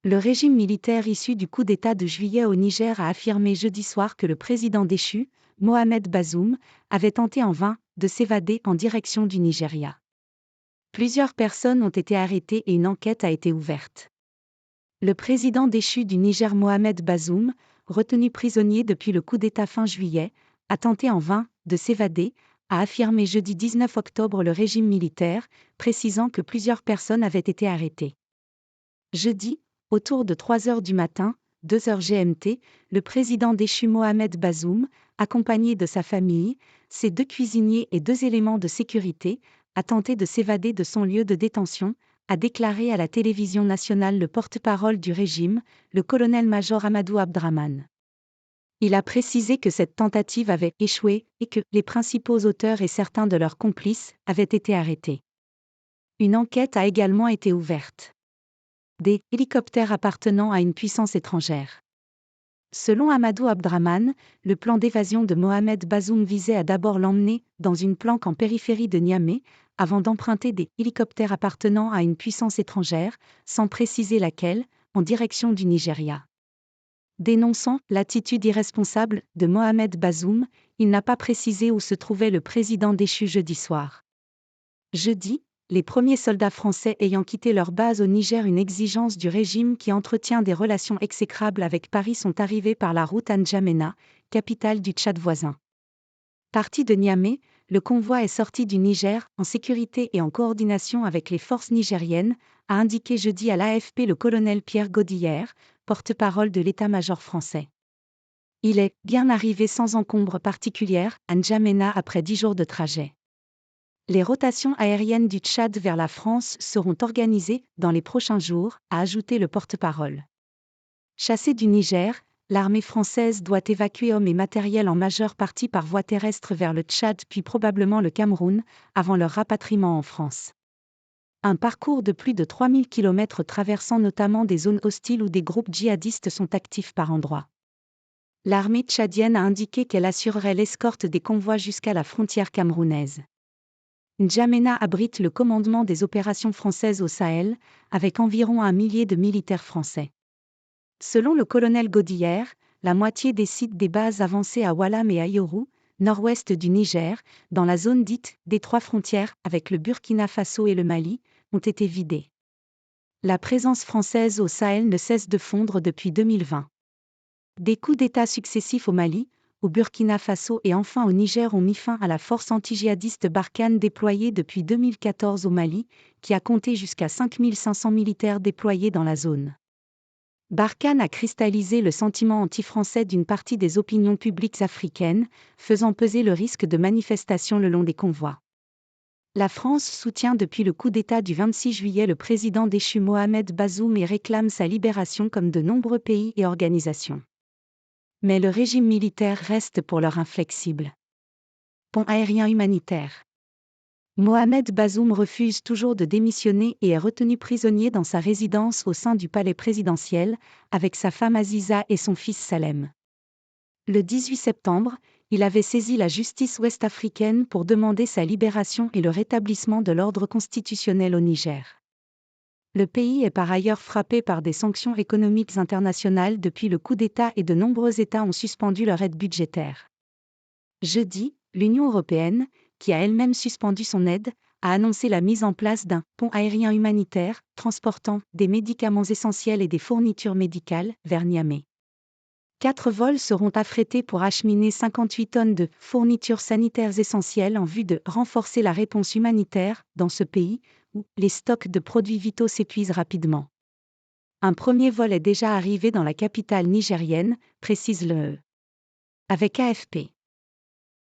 Le régime militaire issu du coup d'État de juillet au Niger a affirmé jeudi soir que le président déchu, Mohamed Bazoum, avait tenté en vain de s'évader en direction du Nigeria. Plusieurs personnes ont été arrêtées et une enquête a été ouverte. Le président déchu du Niger Mohamed Bazoum, retenu prisonnier depuis le coup d'État fin juillet, a tenté en vain de s'évader, a affirmé jeudi 19 octobre le régime militaire, précisant que plusieurs personnes avaient été arrêtées. Jeudi, autour de 3 heures du matin, 2 heures GMT, le président déchu Mohamed Bazoum, accompagné de sa famille, ses 2 cuisiniers et 2 éléments de sécurité, a tenté de s'évader de son lieu de détention, a déclaré à la télévision nationale le porte-parole du régime, le colonel-major Amadou Abdraman. Il a précisé que cette tentative avait échoué et que les principaux auteurs et certains de leurs complices avaient été arrêtés. Une enquête a également été ouverte. Des hélicoptères appartenant à une puissance étrangère. Selon Amadou Abdraman, le plan d'évasion de Mohamed Bazoum visait à d'abord l'emmener dans une planque en périphérie de Niamey, avant d'emprunter des hélicoptères appartenant à une puissance étrangère, sans préciser laquelle, en direction du Nigeria. Dénonçant l'attitude irresponsable de Mohamed Bazoum, il n'a pas précisé où se trouvait le président déchu jeudi soir. Jeudi, les premiers soldats français ayant quitté leur base au Niger, une exigence du régime qui entretient des relations exécrables avec Paris, sont arrivés par la route à N'Djamena, capitale du Tchad voisin. Parti de Niamey, le convoi est sorti du Niger en sécurité et en coordination avec les forces nigériennes, a indiqué jeudi à l'AFP le colonel Pierre Godillère, porte-parole de l'état-major français. Il est bien arrivé sans encombre particulière à N'Djamena après 10 jours de trajet. Les rotations aériennes du Tchad vers la France seront organisées dans les prochains jours, a ajouté le porte-parole. Chassée du Niger, l'armée française doit évacuer hommes et matériel en majeure partie par voie terrestre vers le Tchad puis probablement le Cameroun, avant leur rapatriement en France. Un parcours de plus de 3000 km traversant notamment des zones hostiles où des groupes djihadistes sont actifs par endroits. L'armée tchadienne a indiqué qu'elle assurerait l'escorte des convois jusqu'à la frontière camerounaise. N'Djamena abrite le commandement des opérations françaises au Sahel, avec environ 1 millier de militaires français. Selon le colonel Godillère, la moitié des sites des bases avancées à Walam et à Yoru, nord-ouest du Niger, dans la zone dite des 3 frontières avec le Burkina Faso et le Mali, ont été vidés. La présence française au Sahel ne cesse de fondre depuis 2020. Des coups d'État successifs au Mali, au Burkina Faso et enfin au Niger ont mis fin à la force anti-djihadiste Barkhane déployée depuis 2014 au Mali, qui a compté jusqu'à 5500 militaires déployés dans la zone. Barkhane a cristallisé le sentiment anti-français d'une partie des opinions publiques africaines, faisant peser le risque de manifestations le long des convois. La France soutient depuis le coup d'État du 26 juillet le président déchu Mohamed Bazoum et réclame sa libération comme de nombreux pays et organisations. Mais le régime militaire reste pour l'heure inflexible. Pont aérien humanitaire. Mohamed Bazoum refuse toujours de démissionner et est retenu prisonnier dans sa résidence au sein du palais présidentiel, avec sa femme Aziza et son fils Salem. Le 18 septembre, il avait saisi la justice ouest-africaine pour demander sa libération et le rétablissement de l'ordre constitutionnel au Niger. Le pays est par ailleurs frappé par des sanctions économiques internationales depuis le coup d'État et de nombreux États ont suspendu leur aide budgétaire. Jeudi, l'Union européenne, qui a elle-même suspendu son aide, a annoncé la mise en place d'un pont aérien humanitaire transportant des médicaments essentiels et des fournitures médicales vers Niamey. 4 vols seront affrétés pour acheminer 58 tonnes de fournitures sanitaires essentielles en vue de renforcer la réponse humanitaire dans ce pays, où les stocks de produits vitaux s'épuisent rapidement. Un premier vol est déjà arrivé dans la capitale nigérienne, précise le avec AFP.